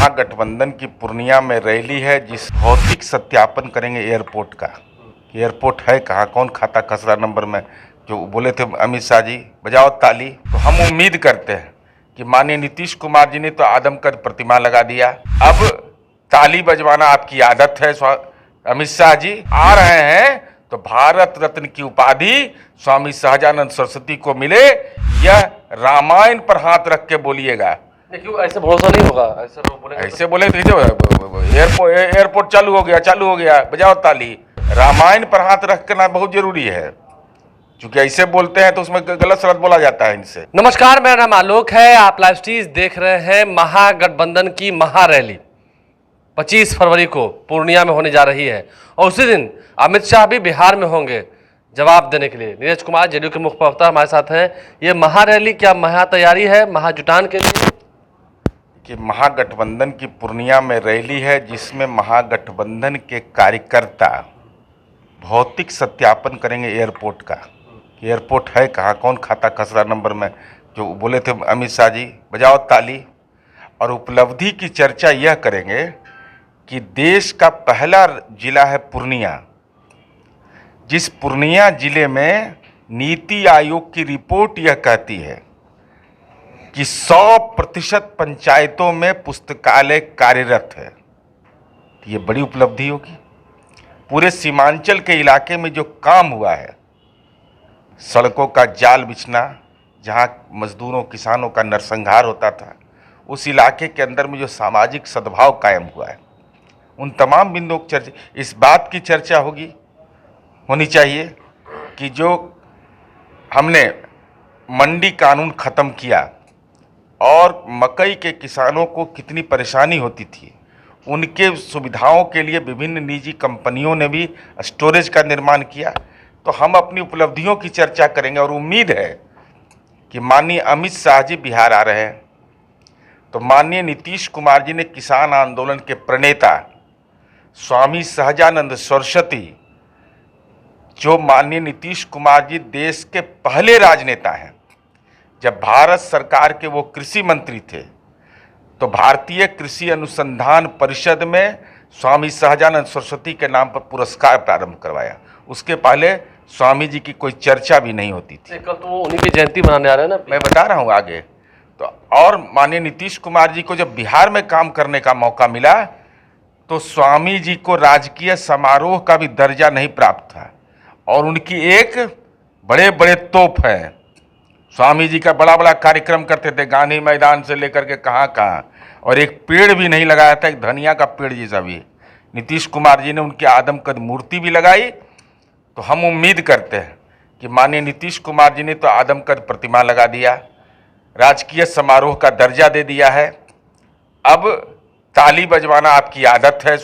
महागठबंधन की पूर्णिया में रैली है, जिस भौतिक सत्यापन करेंगे एयरपोर्ट का। एयरपोर्ट है कहाँ, कौन खाता खसरा नंबर में, जो बोले थे अमित शाह जी बजाओ ताली। तो हम उम्मीद करते हैं कि माननीय नीतीश कुमार जी ने तो आदमकद प्रतिमा लगा दिया, अब ताली बजवाना आपकी आदत है। अमित शाह जी आ रहे हैं तो भारत रत्न की उपाधि स्वामी सहजानंद सरस्वती को मिले, यह रामायण पर हाथ रख के बोलिएगा। क्यों ऐसे भरोसा नहीं होगा? ऐसे लोग बोले, ऐसे बोले तो एयरपोर्ट चालू हो गया बजाओ ताली। रामायण पर हाथ रखना बहुत जरूरी है, क्योंकि ऐसे बोलते हैं तो उसमें गलत सलत बोला जाता है इनसे। नमस्कार, मेरा नाम आलोक है। आप लाइव स्ट्रीज देख रहे हैं। महागठबंधन की महारैली 25 फरवरी को पूर्णिया में होने जा रही है और उसी दिन अमित शाह भी बिहार में होंगे जवाब देने के लिए। नीरज कुमार जेडीयू के मुख्य प्रवक्ता हमारे साथ हैं। ये महारैली क्या महा तैयारी है महाजुटान के लिए? कि महागठबंधन की पूर्णिया में रैली है, जिसमें महागठबंधन के कार्यकर्ता भौतिक सत्यापन करेंगे एयरपोर्ट का। एयरपोर्ट है कहाँ, कौन खाता खसरा नंबर में, जो बोले थे अमित शाह जी बजाओ ताली। और उपलब्धि की चर्चा यह करेंगे कि देश का पहला जिला है पूर्णिया, जिस पूर्णिया जिले में नीति आयोग की रिपोर्ट यह कहती है कि 100% पंचायतों में पुस्तकालय कार्यरत है। ये बड़ी उपलब्धि होगी। पूरे सीमांचल के इलाके में जो काम हुआ है, सड़कों का जाल बिछना, जहाँ मजदूरों किसानों का नरसंहार होता था, उस इलाके के अंदर में जो सामाजिक सद्भाव कायम हुआ है, उन तमाम बिंदुओं की चर्चा, इस बात की चर्चा होनी चाहिए कि जो हमने मंडी कानून ख़त्म किया और मकई के किसानों को कितनी परेशानी होती थी, उनके सुविधाओं के लिए विभिन्न निजी कंपनियों ने भी स्टोरेज का निर्माण किया। तो हम अपनी उपलब्धियों की चर्चा करेंगे और उम्मीद है कि माननीय अमित शाह जी बिहार आ रहे हैं तो माननीय नीतीश कुमार जी ने किसान आंदोलन के प्रणेता स्वामी सहजानंद सरस्वती, जो माननीय नीतीश कुमार जी देश के पहले राजनेता हैं, जब भारत सरकार के वो कृषि मंत्री थे तो भारतीय कृषि अनुसंधान परिषद में स्वामी सहजानंद सरस्वती के नाम पर पुरस्कार प्रारंभ करवाया। उसके पहले स्वामी जी की कोई चर्चा भी नहीं होती थी। कल तो उन्हीं की जयंती मनाने आ रहे हैं ना, मैं बता रहा हूँ आगे। तो और माननीय नीतीश कुमार जी को जब बिहार में काम करने का मौका मिला तो स्वामी जी को राजकीय समारोह का भी दर्जा नहीं प्राप्त था, और उनकी एक बड़े बड़े तोप हैं। स्वामी जी का बड़ा बड़ा कार्यक्रम करते थे, गांधी मैदान से लेकर के कहाँ, और एक पेड़ भी नहीं लगाया था, एक धनिया का पेड़ जैसा भी। नीतीश कुमार जी ने उनकी आदमकद मूर्ति भी लगाई। तो हम उम्मीद करते हैं कि माननीय नीतीश कुमार जी ने तो आदमकद प्रतिमा लगा दिया, राजकीय समारोह का दर्जा दे दिया है, अब ताली बजवाना आपकी आदत है।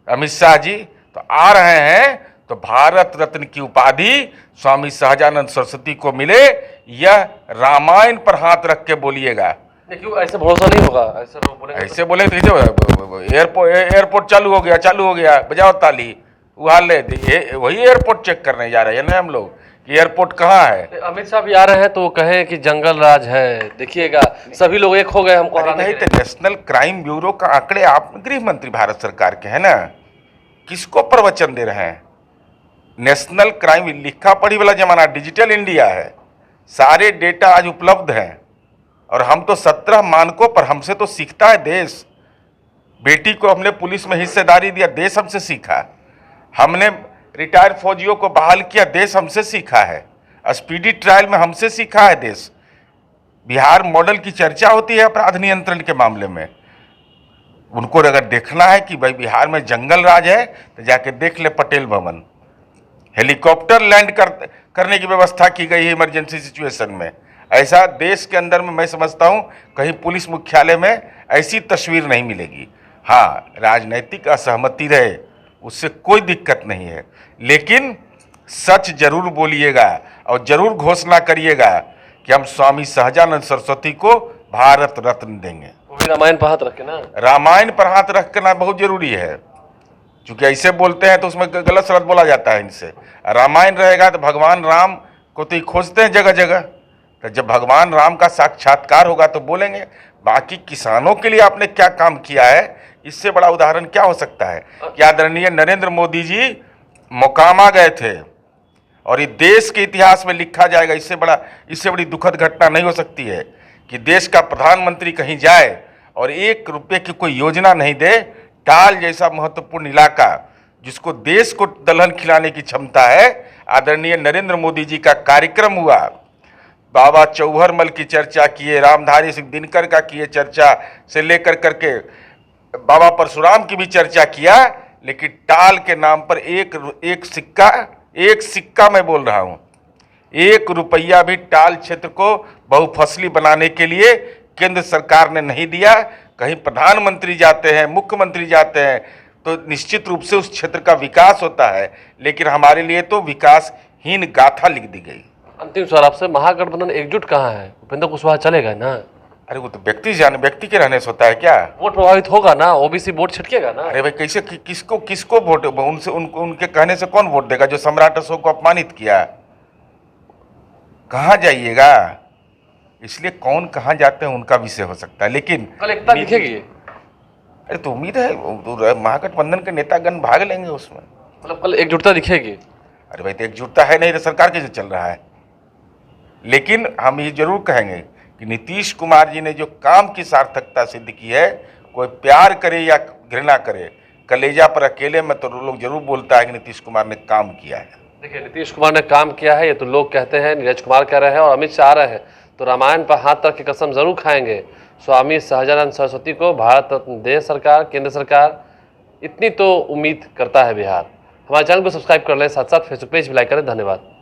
अमित शाह जी तो आ रहे हैं तो भारत रत्न की उपाधि स्वामी सहजानंद सरस्वती को मिले, यह रामायण पर हाथ रख के बोलिएगा। क्यों ऐसे भरोसा नहीं होगा? ऐसे लोग बोले, ऐसे बोले तो एयरपोर्ट चालू हो गया बजाओ ताली। वही एयरपोर्ट चेक करने जा रहे हैं ना हम लोग कि एयरपोर्ट कहाँ है। अमित शाह भी आ रहे हैं तो कहें कि जंगल राज है, देखिएगा सभी लोग एक हो गए हमको हराने के लिए। नेशनल क्राइम ब्यूरो का आंकड़े आप गृह मंत्री भारत सरकार के हैं ना, किसको प्रवचन दे रहे हैं? नेशनल क्राइम लिखा पढ़ी वाला जमाना, डिजिटल इंडिया है, सारे डेटा आज उपलब्ध हैं। और हम तो 17 मानकों पर, हमसे तो सीखता है देश। बेटी को हमने पुलिस में हिस्सेदारी दिया, देश हमसे सीखा। हमने रिटायर्ड फौजियों को बहाल किया, देश हमसे सीखा है। स्पीडी ट्रायल में हमसे सीखा है देश। बिहार मॉडल की चर्चा होती है अपराध नियंत्रण के मामले में। उनको अगर देखना है कि भाई बिहार में जंगल राज है तो जाके देख ले पटेल भवन। हेलीकॉप्टर लैंड करने की व्यवस्था की गई है इमरजेंसी सिचुएशन में। ऐसा देश के अंदर में मैं समझता हूँ कहीं पुलिस मुख्यालय में ऐसी तस्वीर नहीं मिलेगी। हाँ, राजनीतिक असहमति रहे उससे कोई दिक्कत नहीं है, लेकिन सच जरूर बोलिएगा और जरूर घोषणा करिएगा कि हम स्वामी सहजानंद सरस्वती को भारत रत्न देंगे। वो भी रामायण पर हाथ रखे ना। रामायण पर हाथ रखना बहुत जरूरी है, क्योंकि ऐसे बोलते हैं तो उसमें गलत सलत बोला जाता है इनसे। रामायण रहेगा तो भगवान राम को तो खोजते हैं जगह जगह, तो जब भगवान राम का साक्षात्कार होगा तो बोलेंगे। बाकी किसानों के लिए आपने क्या काम किया है, इससे बड़ा उदाहरण क्या हो सकता है कि आदरणीय नरेंद्र मोदी जी मोकामा गए थे और ये देश के इतिहास में लिखा जाएगा। इससे बड़ी दुखद घटना नहीं हो सकती है कि देश का प्रधानमंत्री कहीं जाए और 1 रुपये की कोई योजना नहीं दे। टाल जैसा महत्वपूर्ण इलाका जिसको देश को दलहन खिलाने की क्षमता है, आदरणीय नरेंद्र मोदी जी का कार्यक्रम हुआ। बाबा चौहरमल की चर्चा किए, रामधारी सिंह दिनकर का किए चर्चा से लेकर करके बाबा परशुराम की भी चर्चा किया, लेकिन टाल के नाम पर एक सिक्का मैं बोल रहा हूँ, 1 रुपया भी टाल क्षेत्र को बहुफसली बनाने के लिए केंद्र सरकार ने नहीं दिया। कहीं प्रधानमंत्री जाते हैं, मुख्यमंत्री जाते हैं तो निश्चित रूप से उस क्षेत्र का विकास होता है, लेकिन हमारे लिए तो विकासहीन गाथा लिख दी गई। अंतिम सवाल आपसे, महागठबंधन एकजुट कहाँ है? उपेंद्र कुशवाहा चलेगा ना? अरे वो तो व्यक्ति के रहने से होता है क्या? वोट प्रभावित होगा ना, ओबीसी वोट छिटकेगा ना? अरे भाई कैसे किसको वोट, उनके कहने से कौन वोट देगा? जो सम्राट अशोक को अपमानित किया, कहाँ जाइएगा? इसलिए कौन कहाँ जाते हैं उनका विषय हो सकता है, लेकिन कल एकता दिखेगी। अरे तो उम्मीद है महागठबंधन के नेतागण भाग लेंगे उसमें। मतलब कल एकजुटता दिखेगी? अरे भाई तो एकजुटता है नहीं तो सरकार कैसे चल रहा है? लेकिन हम ये जरूर कहेंगे कि नीतीश कुमार जी ने जो काम की सार्थकता सिद्ध की है, कोई प्यार करे या घृणा करे, कलेजा पर अकेले में तो लोग जरूर बोलता है कि नीतीश कुमार ने काम किया है। देखिए, नीतीश कुमार ने काम किया है ये तो लोग कहते हैं, नीरज कुमार कह रहे हैं और अमित शाह आ रहे हैं, तो रामायण पर हाथ रख के कसम जरूर खाएंगे। स्वामी सहजानंद सरस्वती को भारत रत्न दे सरकार, केंद्र सरकार, इतनी तो उम्मीद करता है बिहार। हमारे चैनल को सब्सक्राइब कर लें, साथ साथ फेसबुक पेज भी लाइक करें। धन्यवाद।